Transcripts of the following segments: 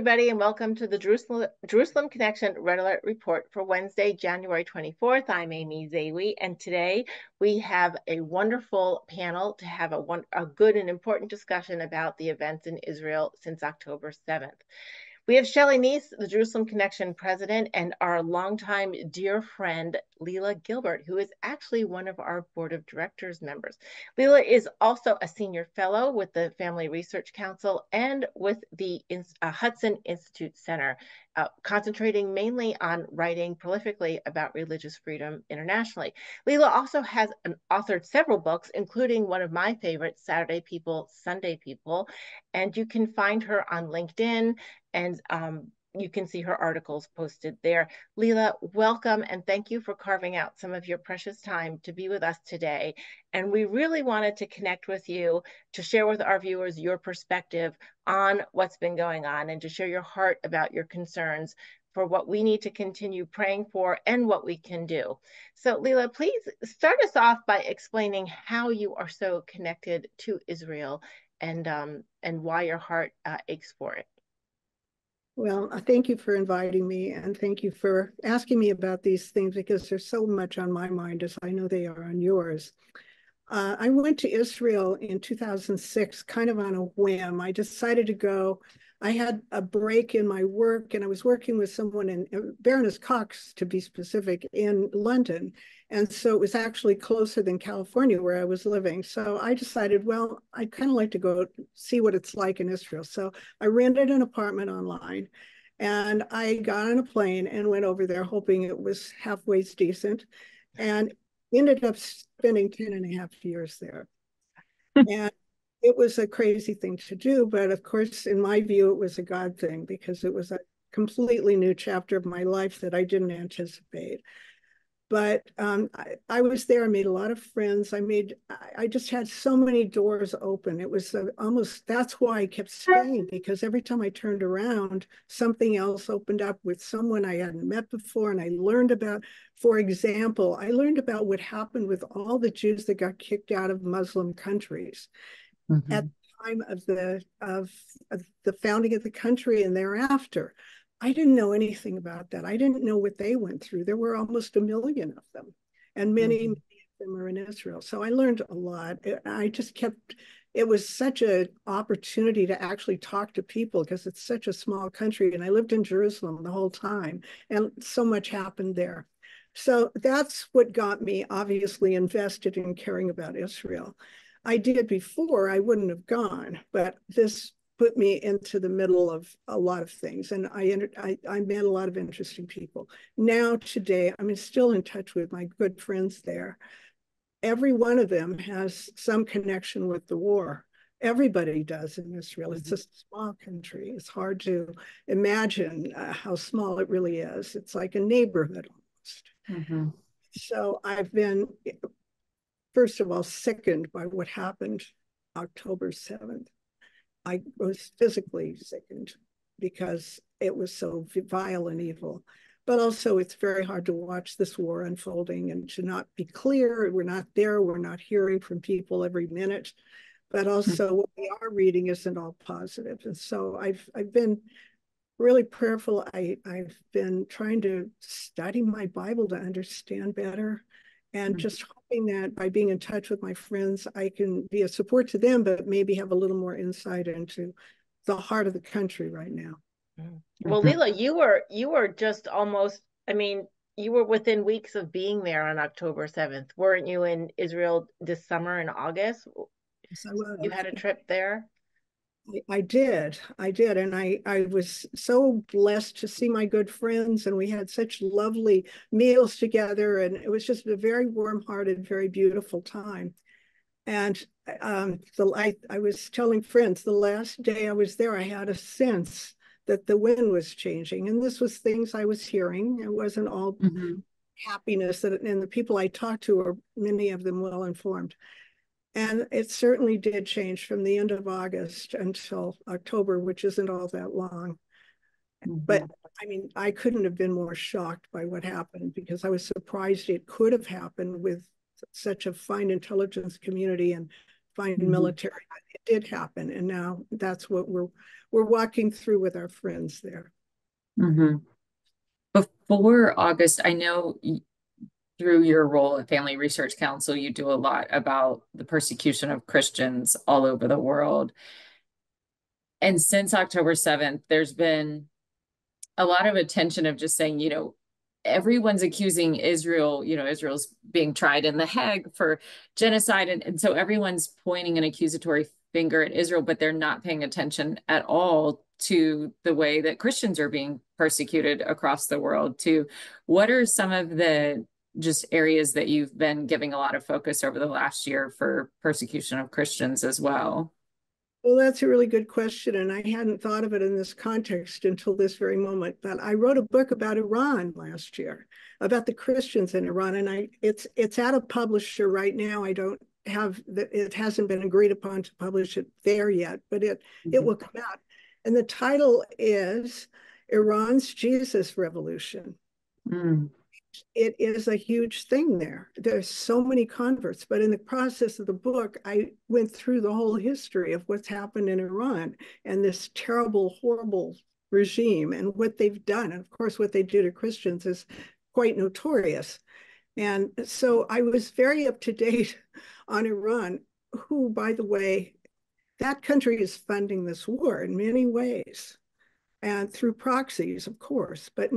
everybody, and welcome to the Jerusalem Connection Red Alert Report for Wednesday, January 24th. I'm Amy Zawi, and today we have a wonderful panel to have a good and important discussion about the events in Israel since October 7th. We have Shelley Neese, the Jerusalem Connection president, and our longtime dear friend, Lela Gilbert, who is actually one of our board of directors members. Lela is also a senior fellow with the Family Research Council and with the Hudson Institute Center, concentrating mainly on writing prolifically about religious freedom internationally. Lela also has authored several books, including one of my favorites, Saturday People, Sunday People, and you can find her on LinkedIn, and you can see her articles posted there. Lela, welcome, and thank you for carving out some of your precious time to be with us today. And we really wanted to connect with you to share with our viewers your perspective on what's been going on and to share your heart about your concerns for what we need to continue praying for and what we can do. So Lela, please start us off by explaining how you are so connected to Israel and why your heart aches for it. Well, thank you for inviting me, and thank you for asking me about these things, because there's so much on my mind, as I know they are on yours. I went to Israel in 2006, kind of on a whim. I decided to go. I had a break in my work, and I was working with someone in Baroness Cox, to be specific, in London. And so it was actually closer than California, where I was living. So I decided, well, I'd kind of like to go see what it's like in Israel. So I rented an apartment online, and I got on a plane and went over there, hoping it was halfway decent, and ended up spending 10 and a half years there. And it was a crazy thing to do, but of course, in my view, it was a God thing, because it was a completely new chapter of my life that I didn't anticipate. But I was there. I made a lot of friends. I just had so many doors open. It was almost, that's why I kept staying, because every time I turned around, something else opened up with someone I hadn't met before. And I learned about, for example, I learned about what happened with all the Jews that got kicked out of Muslim countries at the time of the founding of the country and thereafter. I didn't know anything about that. I didn't know what they went through. There were almost 1 million of them, and many of them are in Israel. So I learned a lot. I just kept, it was such an opportunity to actually talk to people, because it's such a small country, and I lived in Jerusalem the whole time, and so much happened there. So that's what got me obviously invested in caring about Israel. I did before, I wouldn't have gone, but this put me into the middle of a lot of things, and I met a lot of interesting people. Now today, I'm still in touch with my good friends there. Every one of them has some connection with the war. Everybody does in Israel. It's a small country. It's hard to imagine how small it really is. It's like a neighborhood almost. So I've been, first of all, sickened by what happened October 7th. I was physically sickened, because it was so vile and evil. But also, it's very hard to watch this war unfolding and to not be clear. We're not there. We're not hearing from people every minute. But also, what we are reading isn't all positive. And so I've been really prayerful. I've been trying to study my Bible to understand better, and just hoping that by being in touch with my friends, I can be a support to them, but maybe have a little more insight into the heart of the country right now. Well, Lela, you were just almost, I mean, you were within weeks of being there on October 7th. Weren't you in Israel this summer in August? Yes, I was. You had a trip there? I did. And I was so blessed to see my good friends, and we had such lovely meals together, and it was just a very warm-hearted, very beautiful time. And I was telling friends, the last day I was there, I had a sense that the wind was changing, and this was things I was hearing. It wasn't all happiness, and the people I talked to are, many of them, well informed. And it certainly did change from the end of August until October, which isn't all that long. But I mean, I couldn't have been more shocked by what happened, because I was surprised it could have happened with such a fine intelligence community and find military. It did happen, and now that's what we're walking through with our friends there. Before August, I know through your role at Family Research Council, you do a lot about the persecution of Christians all over the world. And since October 7th, there's been a lot of attention of just saying, everyone's accusing Israel, Israel's being tried in The Hague for genocide. And so everyone's pointing an accusatory finger at Israel, but they're not paying attention at all to the way that Christians are being persecuted across the world too. What are some of the just areas that you've been giving a lot of focus over the last year for persecution of Christians as well? Well, that's a really good question, and I hadn't thought of it in this context until this very moment. But I wrote a book about Iran last year, about the Christians in Iran, and it's at a publisher right now. I don't have it hasn't been agreed upon to publish it there yet, but it will come out. And the title is Iran's Jesus Revolution. It is a huge thing there. There's so many converts, but in the process of the book, I went through the whole history of what's happened in Iran and this terrible, horrible regime and what they've done. And of course, what they do to Christians is quite notorious. And so I was very up to date on Iran, who, by the way, that country is funding this war in many ways. And through proxies, of course, but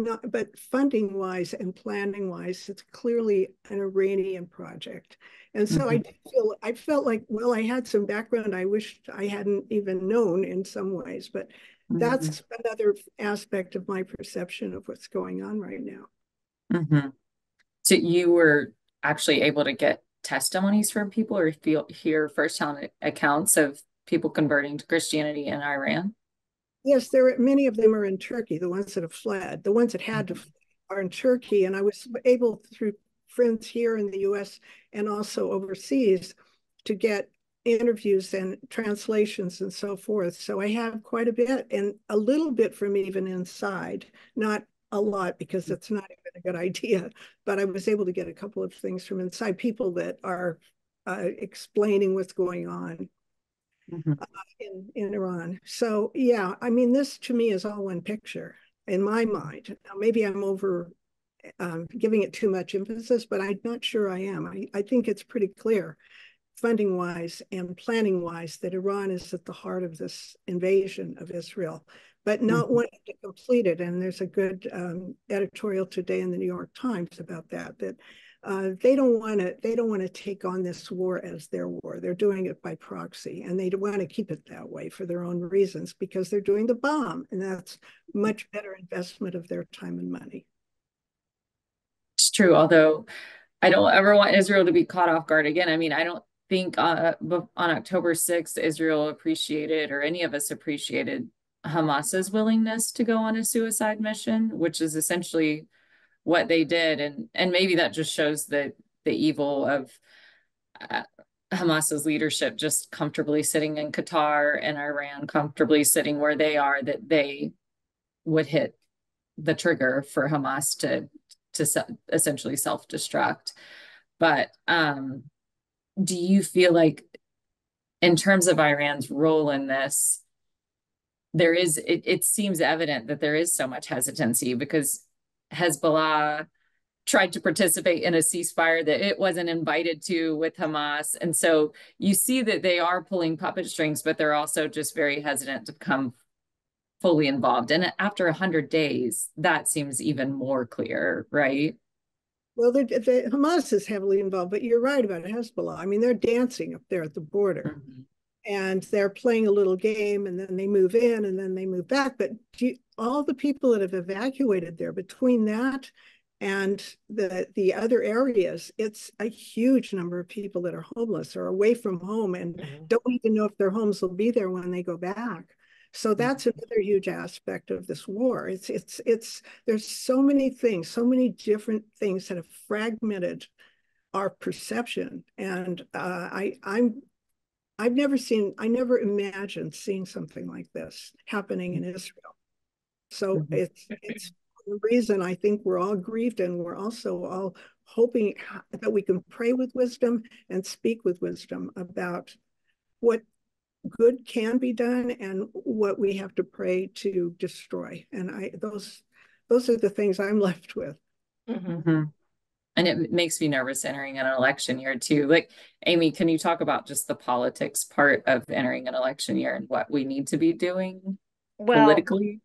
funding wise and planning wise, it's clearly an Iranian project. And so I felt like, well, I had some background I wished I hadn't even known in some ways, but that's another aspect of my perception of what's going on right now. So you were actually able to get testimonies from people or hear firsthand accounts of people converting to Christianity in Iran? Yes, many of them are in Turkey, the ones that have fled. The ones that had to flee are in Turkey. And I was able, through friends here in the US and also overseas, to get interviews and translations and so forth. So I have quite a bit, and a little bit from even inside, not a lot because it's not even a good idea, but I was able to get a couple of things from inside, people that are explaining what's going on. In Iran. So yeah, I mean, this to me is all one picture in my mind. Now, maybe I'm over giving it too much emphasis, but I'm not sure I am. I think it's pretty clear, funding wise and planning wise, that Iran is at the heart of this invasion of Israel, but not wanting to complete it. And there's a good editorial today in the New York Times about that they don't want to take on this war as their war. They're doing it by proxy, and they want to keep it that way for their own reasons because they're doing the bomb, and that's much better investment of their time and money. It's true, although I don't ever want Israel to be caught off guard again. I mean, I don't think on October 6th, Israel appreciated, or any of us appreciated, Hamas's willingness to go on a suicide mission, which is essentially what they did. And maybe that just shows the evil of Hamas's leadership, just comfortably sitting in Qatar and Iran, comfortably sitting where they are, that they would hit the trigger for Hamas to essentially self-destruct. But do you feel like, in terms of Iran's role in this, it seems evident that there is so much hesitancy because Hezbollah tried to participate in a ceasefire that it wasn't invited to with Hamas. And so you see that they are pulling puppet strings, but they're also just very hesitant to become fully involved. And after 100 days, that seems even more clear, right? Well, Hamas is heavily involved, but you're right about Hezbollah. I mean, they're dancing up there at the border. And they're playing a little game, and then they move in, and then they move back. But all the people that have evacuated there, between that and the other areas, it's a huge number of people that are homeless or away from home and don't even know if their homes will be there when they go back. So that's another huge aspect of this war. There's so many things, so many different things that have fragmented our perception, and I never imagined seeing something like this happening in Israel. So it's the reason I think we're all grieved, and we're also all hoping that we can pray with wisdom and speak with wisdom about what good can be done and what we have to pray to destroy. And those are the things I'm left with. Mm-hmm. And it makes me nervous entering an election year too. Like, Amy, can you talk about just the politics part of entering an election year and what we need to be doing politically?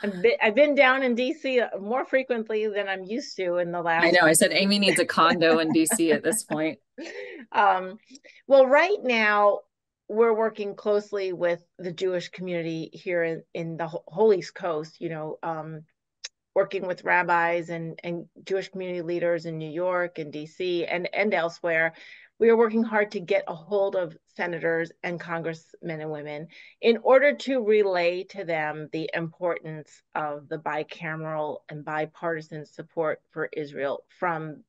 I've been down in DC more frequently than I'm used to in the last. I know. I said Amy needs a condo in DC at this point. Well, right now we're working closely with the Jewish community here in the whole East Coast, working with rabbis and Jewish community leaders in New York and DC and elsewhere. We are working hard to get a hold of senators and congressmen and women in order to relay to them the importance of the bicameral and bipartisan support for Israel from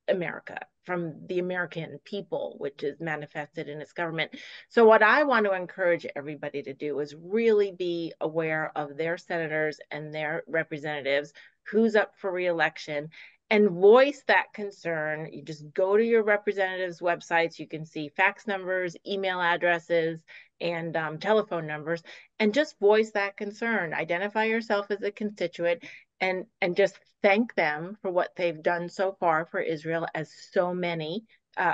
America, from the American people, which is manifested in its government. So what I want to encourage everybody to do is really be aware of their senators and their representatives, who's up for reelection, and voice that concern. You just go to your representatives' websites. You can see fax numbers, email addresses, and telephone numbers, and just voice that concern. Identify yourself as a constituent and just thank them for what they've done so far for Israel, as so many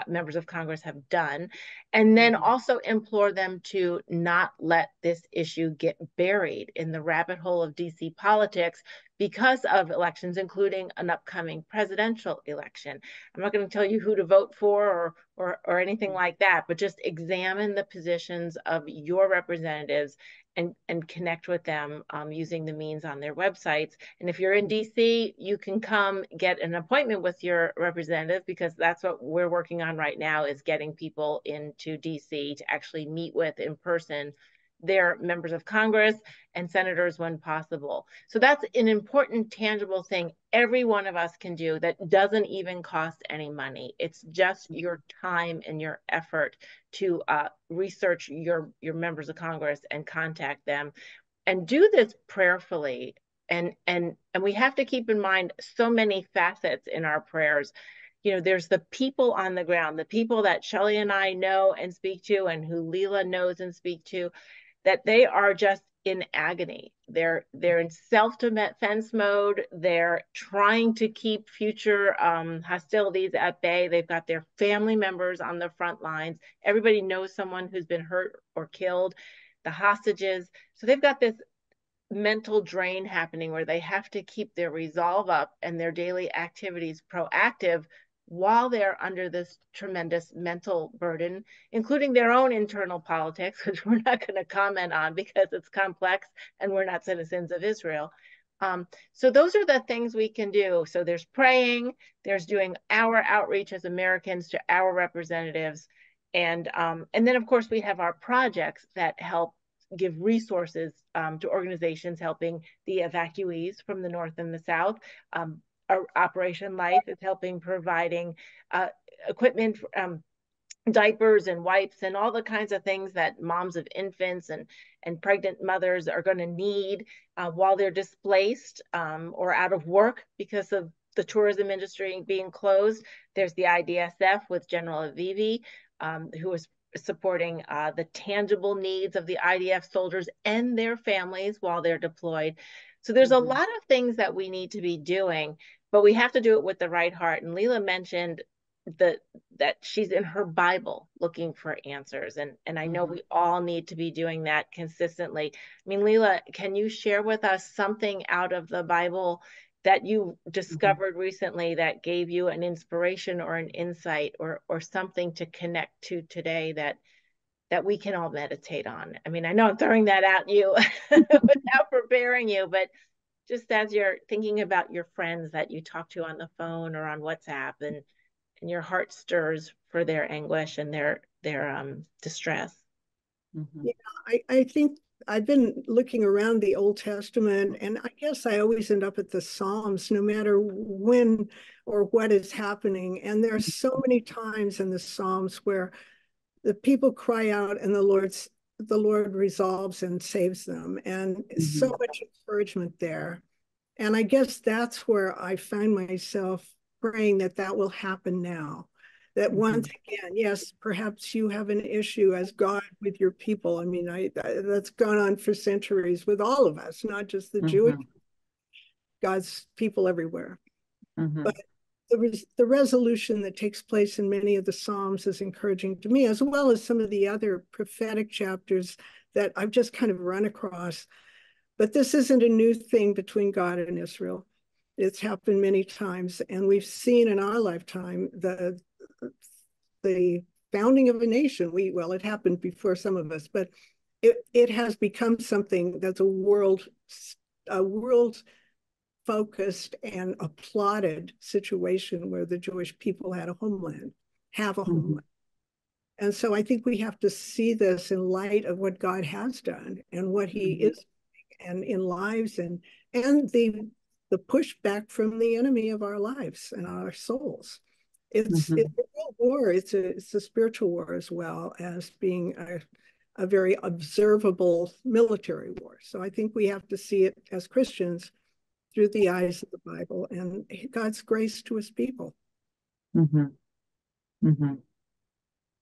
members of Congress have done, and then also implore them to not let this issue get buried in the rabbit hole of DC politics because of elections, including an upcoming presidential election. I'm not going to tell you who to vote for or anything like that, but just examine the positions of your representatives and connect with them using the means on their websites. And if you're in DC, you can come get an appointment with your representative, because that's what we're working on right now, is getting people into DC to actually meet with in person their members of Congress and senators when possible. So that's an important, tangible thing every one of us can do that doesn't even cost any money. It's just your time and your effort to research your members of Congress and contact them, and do this prayerfully. And we have to keep in mind so many facets in our prayers. There's the people on the ground, the people that Shelley and I know and speak to, and who Lela knows and speak to, that they are just in agony. They're in self-defense mode. They're trying to keep future hostilities at bay. They've got their family members on the front lines. Everybody knows someone who's been hurt or killed, the hostages. So they've got this mental drain happening where they have to keep their resolve up and their daily activities proactive while they're under this tremendous mental burden, including their own internal politics, which we're not going to comment on because it's complex and we're not citizens of Israel. So those are the things we can do. So there's praying, there's doing our outreach as Americans to our representatives, and then of course we have our projects that help give resources to organizations helping the evacuees from the north and the south. Our Operation Life is helping providing equipment, diapers and wipes and all the kinds of things that moms of infants and pregnant mothers are going to need while they're displaced or out of work because of the tourism industry being closed. There's the IDSF with General Avivi, who is supporting the tangible needs of the IDF soldiers and their families while they're deployed. So there's a lot of things that we need to be doing, but we have to do it with the right heart. And Lela mentioned that she's in her Bible looking for answers. And I know we all need to be doing that consistently. I mean, Lela, can you share with us something out of the Bible that you discovered recently that gave you an inspiration or an insight or something to connect to today that we can all meditate on? I mean, I know I'm throwing that at you without preparing you, but just as you're thinking about your friends that you talk to on the phone or on WhatsApp, and your heart stirs for their anguish and their distress. Yeah, I think I've been looking around the Old Testament, and I guess I always end up at the Psalms, no matter when or what is happening. And there are so many times in the Psalms where the people cry out and the Lord resolves and saves them, and so much encouragement there. And I guess that's where I find myself praying that will happen now, that once again, yes, perhaps you have an issue as God with your people. I mean, that's gone on for centuries with all of us, not just the Jewish, God's people everywhere. But the resolution that takes place in many of the Psalms is encouraging to me, as well as some of the other prophetic chapters that I've just kind of run across. But this isn't a new thing between God and Israel. It's happened many times, and we've seen in our lifetime the founding of a nation. Well, it happened before some of us, but it has become something that's a world focused and applauded situation where the Jewish people had a homeland, have a homeland. And so I think we have to see this in light of what God has done and what he is, and in lives, and the pushback from the enemy of our lives and our souls. It's a real war. It's a spiritual war as well as being a very observable military war. So I think we have to see it as Christians through the eyes of the Bible and God's grace to his people.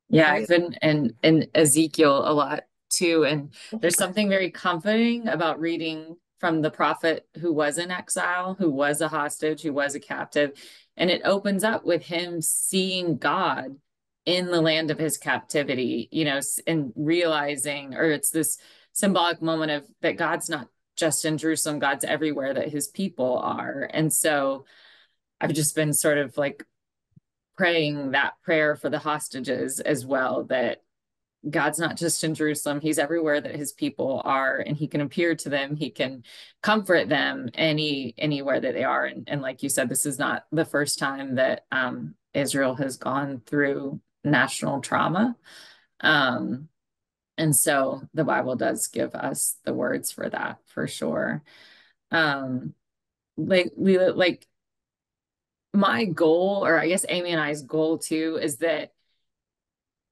Yeah, I've been in Ezekiel a lot too, and there's something very comforting about reading from the prophet who was in exile, who was a hostage, who was a captive, and it opens up with him seeing God in the land of his captivity, you know, and realizing, or it's this symbolic moment of that God's not just in Jerusalem, God's everywhere that his people are. And so I've just been sort of like praying that prayer for the hostages as well, that God's not just in Jerusalem, he's everywhere that his people are, and he can appear to them, he can comfort them anywhere that they are. And like you said, this is not the first time that Israel has gone through national trauma. And so the Bible does give us the words for that, for sure. Like my goal, or I guess Amy and I's goal too, is that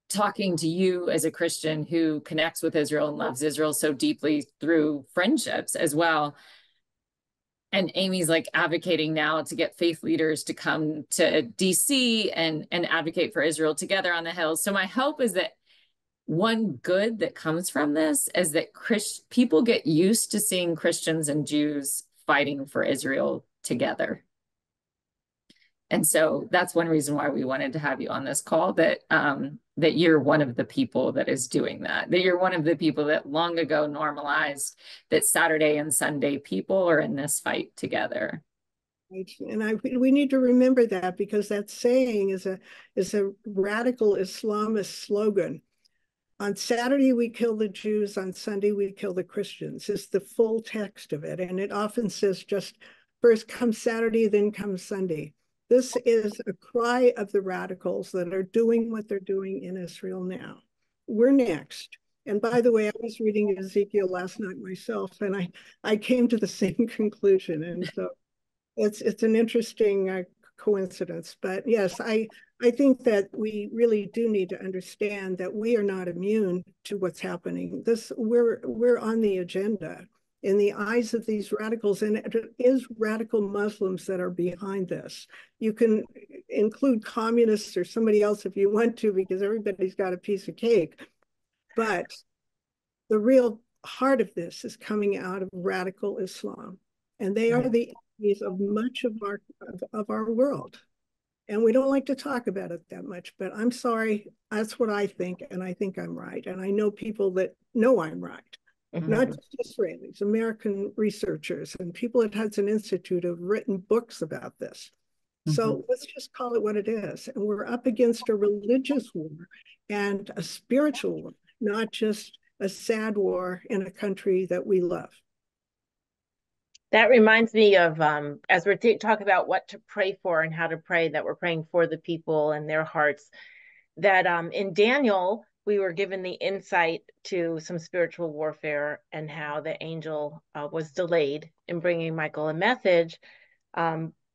talking to you as a Christian who connects with Israel and loves Israel so deeply through friendships as well. And Amy's like advocating now to get faith leaders to come to DC and advocate for Israel together on the Hill. So my hope is that one good that comes from this is that people get used to seeing Christians and Jews fighting for Israel together. And so that's one reason why we wanted to have you on this call, that that you're one of the people that is doing that you're one of the people that long ago normalized that Saturday and Sunday people are in this fight together. Right. And we need to remember that, because that saying is a radical Islamist slogan. On Saturday, we kill the Jews. On Sunday, we kill the Christians. It's the full text of it. And it often says just first comes Saturday, then comes Sunday. This is a cry of the radicals that are doing what they're doing in Israel now. We're next. And by the way, I was reading Ezekiel last night myself, and I came to the same conclusion. And so it's an interesting coincidence. But yes, I think that we really do need to understand that we are not immune to what's happening. We're on the agenda in the eyes of these radicals, and it is radical Muslims that are behind this. You can include communists or somebody else if you want to, because everybody's got a piece of cake. But the real heart of this is coming out of radical Islam, and they are the enemies of much of our world. And we don't like to talk about it that much, but I'm sorry, that's what I think, and I think I'm right. And I know people that know I'm right. Not just Israelis, American researchers and people at Hudson Institute have written books about this. So let's just call it what it is. And we're up against a religious war and a spiritual war, not just a sad war in a country that we love. That reminds me of, as we're talking about what to pray for and how to pray, that we're praying for the people and their hearts, that in Daniel, we were given the insight to some spiritual warfare and how the angel was delayed in bringing Michael a message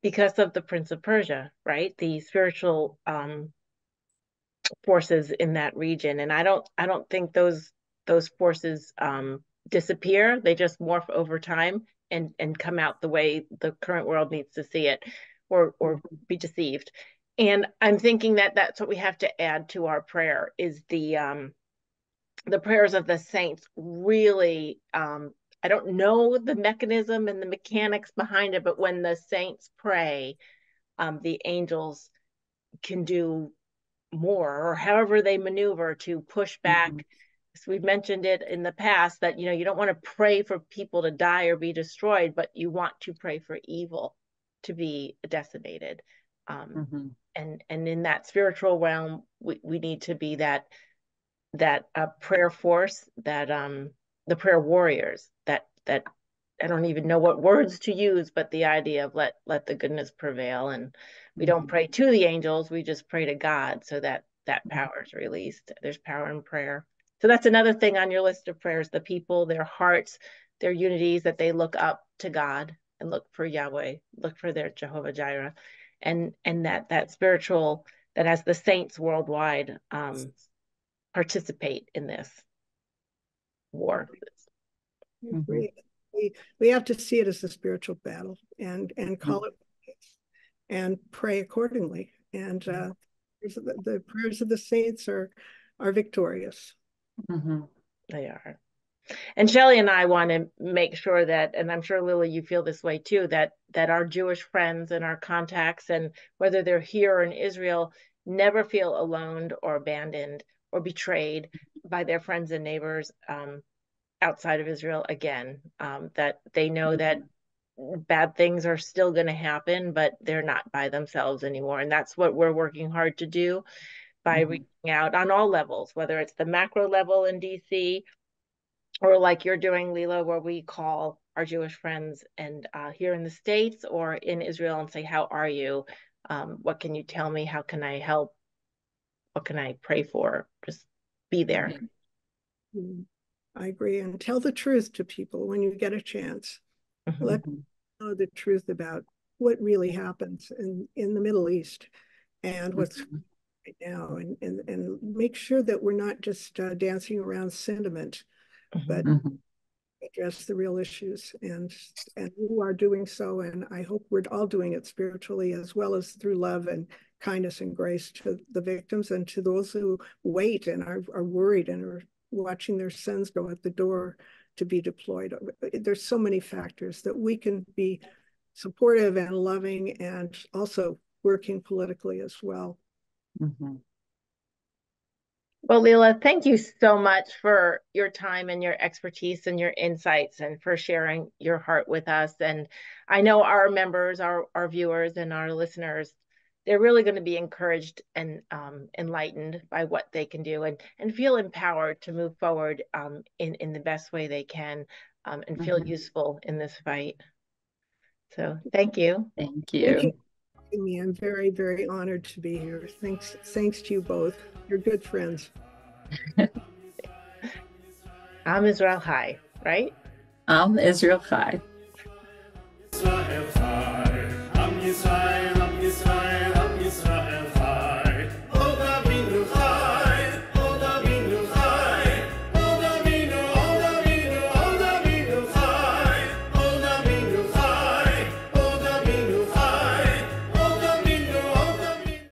because of the Prince of Persia, right? The spiritual forces in that region. And I don't think those forces disappear. They just morph over time and come out the way the current world needs to see it, or be deceived. And I'm thinking that that's what we have to add to our prayer is the prayers of the saints really, I don't know the mechanism and the mechanics behind it, but when the saints pray, the angels can do more, or however they maneuver to push back. So we've mentioned it in the past that, you don't want to pray for people to die or be destroyed, but you want to pray for evil to be decimated. And in that spiritual realm, we need to be that prayer force, that the prayer warriors, that I don't even know what words to use, but the idea of let the goodness prevail. And we don't pray to the angels, we just pray to God, so that power is released. There's power in prayer. So that's another thing on your list of prayers, the people, their hearts, their unities, that they look up to God and look for Yahweh, look for their Jehovah Jireh, and that spiritual, that as the saints worldwide participate in this war. We have to see it as a spiritual battle and call it and pray accordingly. And the prayers of the saints are victorious. They are. And Shelley and I want to make sure that, and I'm sure Lily, you feel this way too, that our Jewish friends and our contacts, and whether they're here or in Israel, never feel alone or abandoned or betrayed by their friends and neighbors outside of Israel again, that they know that bad things are still going to happen, but they're not by themselves anymore. And that's what we're working hard to do by reaching out on all levels, whether it's the macro level in DC, or like you're doing, Lela, where we call our Jewish friends and here in the States or in Israel and say, how are you? What can you tell me? How can I help? What can I pray for? Just be there. I agree. And tell the truth to people when you get a chance. Let them know the truth about what really happens in the Middle East and what's right now, and make sure that we're not just dancing around sentiment, but address the real issues. And you are doing so, and I hope we're all doing it spiritually as well as through love and kindness and grace to the victims and to those who wait and are worried and are watching their sons go out the door to be deployed. There's so many factors that we can be supportive and loving and also working politically as well. Well, Lela, thank you so much for your time and your expertise and your insights, and for sharing your heart with us. And I know our members, our viewers and our listeners, they're really going to be encouraged and enlightened by what they can do, and feel empowered to move forward in the best way they can, and feel useful in this fight. So thank you. Thank you. I'm very, very honored to be here. Thanks to you both. You're good friends. I'm Israel High, right? I'm Israel Chai. Israel Chai, Am Yisrael.